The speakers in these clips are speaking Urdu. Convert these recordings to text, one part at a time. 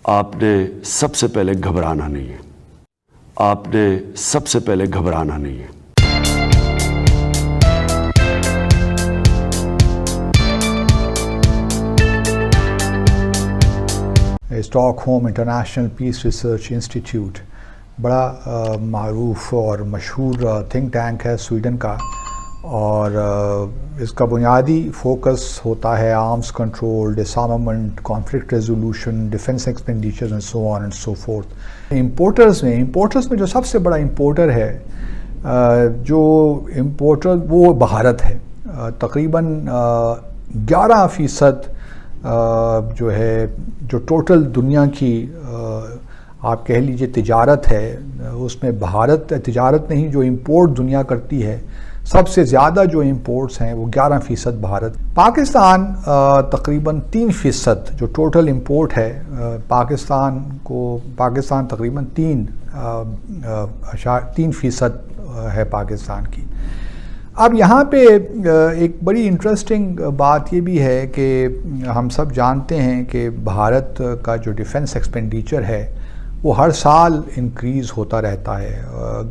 آپ نے سب سے پہلے گھبرانا نہیں ہے. آپ نے سب سے پہلے گھبرانا نہیں ہے. Stock home international peace research institute بڑا معروف اور مشہور تھنک ٹینک ہے سویڈن کا، اور اس کا بنیادی فوکس ہوتا ہے arms control, disarmament, conflict resolution, defence expenditure and so on and so forth. Importers میں جو سب سے بڑا امپورٹر ہے، جو امپورٹر وہ بھارت ہے. تقریباً 11% جو ہے جو ٹوٹل دنیا کی آپ کہہ لیجئے تجارت ہے، اس میں بھارت تجارت نہیں، جو امپورٹ دنیا کرتی ہے سب سے زیادہ جو امپورٹس ہیں وہ 11% بھارت. پاکستان تقریباً 3% جو ٹوٹل امپورٹ ہے پاکستان تقریباً 3% ہے پاکستان کی. اب یہاں پہ ایک بڑی انٹرسٹنگ بات یہ بھی ہے کہ ہم سب جانتے ہیں کہ بھارت کا جو ڈیفنس ایکسپینڈیچر ہے وہ ہر سال انکریز ہوتا رہتا ہے.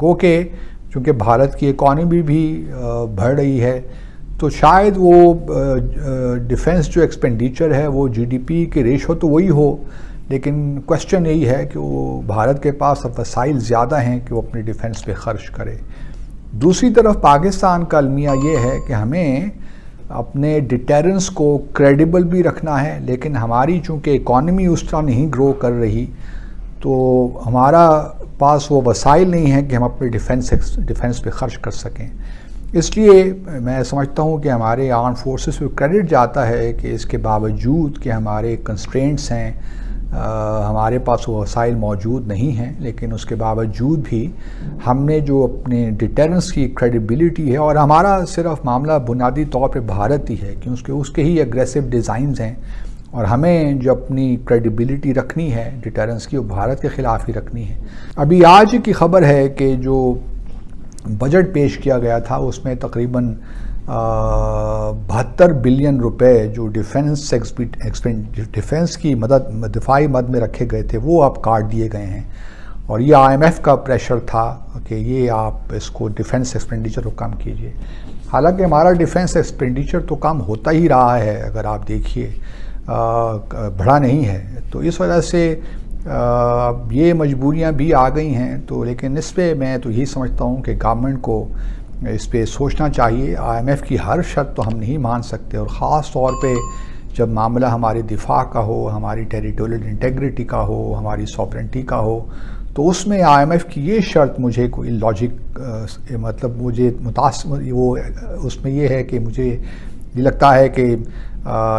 گو کہ چونکہ بھارت کی اکانومی بھی بڑھ رہی ہے تو شاید وہ ڈیفنس جو ایکسپینڈیچر ہے وہ جی ڈی پی کے ریشو تو وہی ہو، لیکن کوشچن یہی ہے کہ وہ بھارت کے پاس اب وسائل زیادہ ہیں کہ وہ اپنے ڈیفنس پہ خرچ کرے. دوسری طرف پاکستان کا المیہ یہ ہے کہ ہمیں اپنے ڈیٹرنس کو کریڈیبل بھی رکھنا ہے، لیکن ہماری چونکہ اکانومی اس طرح نہیں گرو کر رہی تو ہمارا پاس وہ وسائل نہیں ہیں کہ ہم اپنے ڈیفنس پہ خرچ کر سکیں. اس لیے میں سمجھتا ہوں کہ ہمارے آرم فورسز پہ کریڈٹ جاتا ہے کہ اس کے باوجود کہ ہمارے کنسٹرینٹس ہیں، ہمارے پاس وہ وسائل موجود نہیں ہیں، لیکن اس کے باوجود بھی ہم نے جو اپنے ڈیٹرنس کی کریڈیبلٹی ہے، اور ہمارا صرف معاملہ بنیادی طور پہ بھارت ہی ہے کیونکہ اس کے ہی اگریسو ڈیزائنز ہیں، اور ہمیں جو اپنی کریڈیبلٹی رکھنی ہے ڈیٹرنس کی وہ بھارت کے خلاف ہی رکھنی ہے. ابھی آج کی خبر ہے کہ جو بجٹ پیش کیا گیا تھا اس میں تقریباً 72 بلین روپے جو ڈیفنس کی دفاعی مد میں رکھے گئے تھے وہ اب کاٹ دیے گئے ہیں، اور یہ آئی ایم ایف کا پریشر تھا کہ یہ آپ اس کو ڈیفنس ایکسپینڈیچر کو کم کیجئے. حالانکہ ہمارا ڈیفنس ایکسپینڈیچر تو کم ہوتا ہی رہا ہے، اگر آپ دیکھیے بڑھا نہیں ہے. تو اس وجہ سے یہ مجبوریاں بھی آ گئی ہیں. تو لیکن اس پہ میں تو یہی سمجھتا ہوں کہ گورنمنٹ کو اس پہ سوچنا چاہیے. آئی ایم ایف کی ہر شرط تو ہم نہیں مان سکتے، اور خاص طور پہ جب معاملہ ہمارے دفاع کا ہو، ہماری ٹیریٹوریل انٹیگریٹی کا ہو، ہماری سوورنٹی کا ہو، تو اس میں آئی ایم ایف کی یہ شرط مجھے کوئی لاجک مطلب مجھے متاثر وہ اس میں یہ ہے کہ مجھے یہ لگتا ہے کہ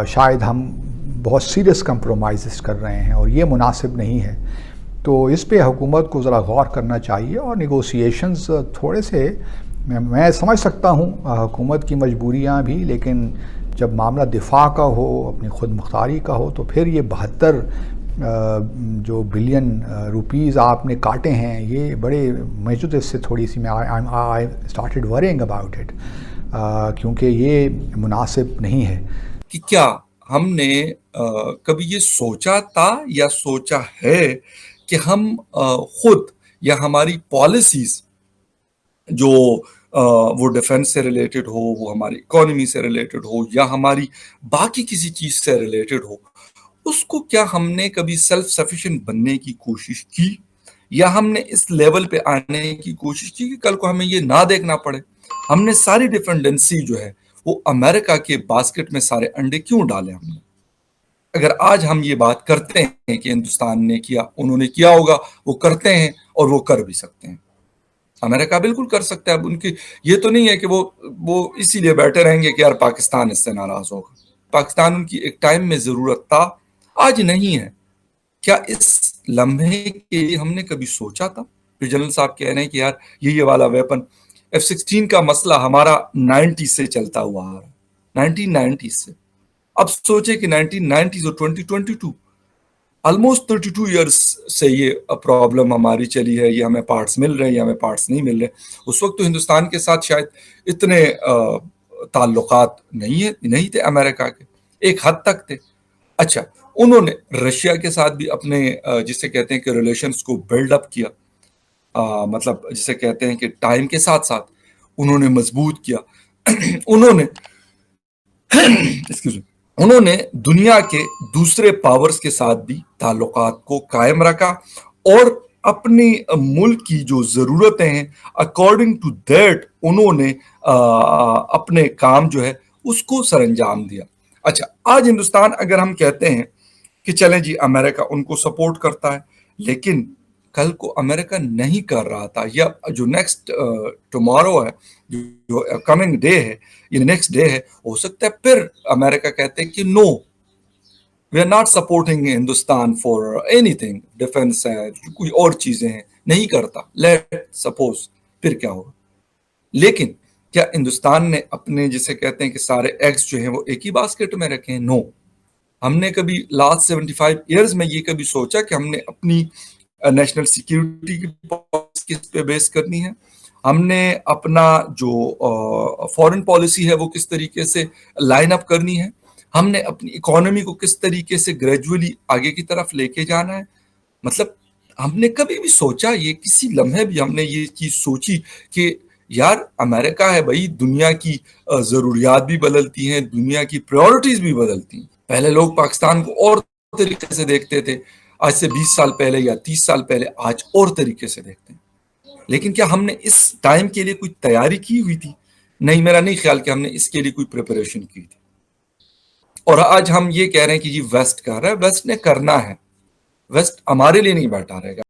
شاید ہم بہت سیریس کمپرومائزز کر رہے ہیں اور یہ مناسب نہیں ہے. تو اس پہ حکومت کو ذرا غور کرنا چاہیے، اور نیگوسیشنز تھوڑے سے میں سمجھ سکتا ہوں حکومت کی مجبوریاں بھی، لیکن جب معاملہ دفاع کا ہو، اپنی خود مختاری کا ہو، تو پھر یہ 72 جو بلین روپیز آپ نے کاٹے ہیں یہ بڑے موجود اس سے تھوڑی سی I started worrying about it, کیونکہ یہ مناسب نہیں ہے. کہ کیا ہم نے کبھی یہ سوچا تھا یا سوچا ہے کہ ہم خود یا ہماری پالیسیز جو وہ ڈیفنس سے ریلیٹڈ ہو، وہ ہماری اکانومی سے ریلیٹڈ ہو، یا ہماری باقی کسی چیز سے ریلیٹڈ ہو، اس کو کیا ہم نے کبھی سیلف سفیشینٹ بننے کی کوشش کی، یا ہم نے اس لیول پہ آنے کی کوشش کی کہ کل کو ہمیں یہ نہ دیکھنا پڑے ہم نے ساری ڈیپینڈنسی جو ہے وہ امریکہ کے باسکٹ میں سارے انڈے کیوں ڈالے ہم نے. اگر آج ہم یہ بات کرتے ہیں کہ ہندوستان نے کیا، انہوں نے کیا ہوگا، وہ کرتے ہیں اور وہ کر بھی سکتے ہیں. امریکہ بالکل کر سکتا ہے. ان کی یہ تو نہیں ہے کہ وہ اسی لیے بیٹھے رہیں گے کہ یار پاکستان اس سے ناراض ہوگا. پاکستان ان کی ایک ٹائم میں ضرورت تھا، آج نہیں ہے. کیا اس لمحے کے لیے ہم نے کبھی سوچا تھا؟ پھر جنرل صاحب کہہ رہے ہیں کہ یار یہ والا ویپن F-16 کا مسئلہ ہمارا 90 سے چلتا ہوا آ رہا ہے، 1990 سے. اب سوچے کہ 1990 اور 2022 آلموسٹ 32 ایئرس سے یہ پرابلم ہماری چلی ہے. یہ ہمیں پارٹس مل رہے ہیں یا ہمیں پارٹس نہیں مل رہے. اس وقت تو ہندوستان کے ساتھ شاید اتنے تعلقات نہیں تھے امریکہ کے، ایک حد تک تھے. اچھا، انہوں نے رشیا کے ساتھ بھی اپنے جسے کہتے ہیں کہ ریلیشنز کو بلڈ اپ کیا، مطلب جسے کہتے ہیں کہ ٹائم کے ساتھ ساتھ انہوں نے مضبوط کیا. انہوں نے دنیا کے دوسرے پاورز کے ساتھ بھی تعلقات کو قائم رکھا اور اپنی ملک کی جو ضرورتیں ہیں اکارڈنگ ٹو دیٹ انہوں نے اپنے کام جو ہے اس کو سر انجام دیا. اچھا، آج ہندوستان اگر ہم کہتے ہیں کہ چلیں جی امریکہ ان کو سپورٹ کرتا ہے، لیکن کل کو امریکہ نہیں کر رہا تھا، یا جو نیکسٹ ٹمارو ہے، جو کمنگ ڈے ہے، یہ نیکسٹ ڈے ہے، ہو سکتا ہے پھر امریکہ کہتے ہیں کہ no we are not supporting Hindustan for anything, defence ہے، کوئی اور چیزیں ہیں، نہیں کرتا. لیٹ سپوز پھر کیا ہوگا؟ لیکن کیا ہندوستان نے اپنے جسے کہتے ہیں کہ سارے ایگز جو ہیں وہ ایک ہی باسکٹ میں رکھے ہیں؟ نو. ہم نے کبھی لاسٹ 75 ایئرز میں یہ کبھی سوچا کہ ہم نے اپنی نیشنل سیکیورٹی کی پالیسی کس پہ بیس کرنی ہے؟ ہم نے اپنا جو فورن پالیسی ہے وہ کس طریقے سے لائن اپ کرنی ہے؟ ہم نے اپنی اکانومی کو کس طریقے سے گریجولی آگے کی طرف لے کے جانا ہے؟ مطلب ہم نے کبھی بھی سوچا، یہ کسی لمحے بھی ہم نے یہ چیز سوچی کہ یار امریکہ ہے بھائی، دنیا کی ضروریات بھی بدلتی ہیں، دنیا کی پریورٹیز بھی بدلتی ہیں. پہلے لوگ پاکستان کو اور طریقے سے دیکھتے تھے، آج سے 20 سال پہلے یا 30 سال پہلے آج اور طریقے سے دیکھتے ہیں. لیکن کیا ہم نے اس ٹائم کے لیے کوئی تیاری کی ہوئی تھی؟ نہیں، میرا نہیں خیال کہ ہم نے اس کے لیے کوئی پریپریشن کی تھی. اور آج ہم یہ کہہ رہے ہیں کہ جی ویسٹ کر رہا ہے، ویسٹ نے کرنا ہے، ویسٹ ہمارے لیے نہیں بیٹھا رہے گا.